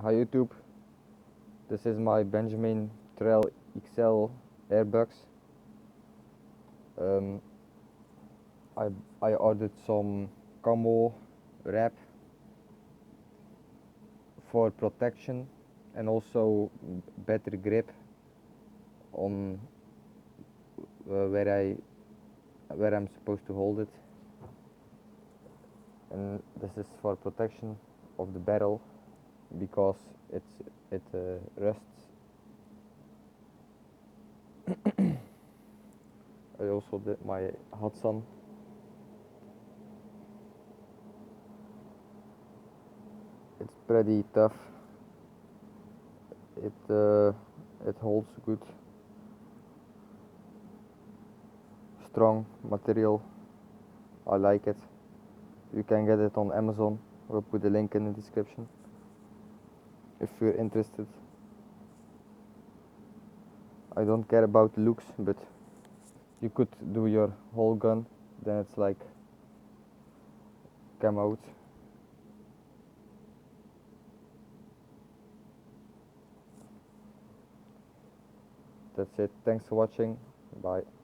Hi YouTube, this is my Benjamin Trail XL airbox. Um, I ordered some camo wrap for protection and also better grip on where I'm supposed to hold it. And this is for protection of the barrel because it rusts. I also did my hot sun. It's pretty tough. It holds good, strong material. I like it. You can get it on Amazon. We'll put the link in the description if you're interested. I don't care about the looks, but you could do your whole gun, then it's like come out. That's it. Thanks for watching. Bye.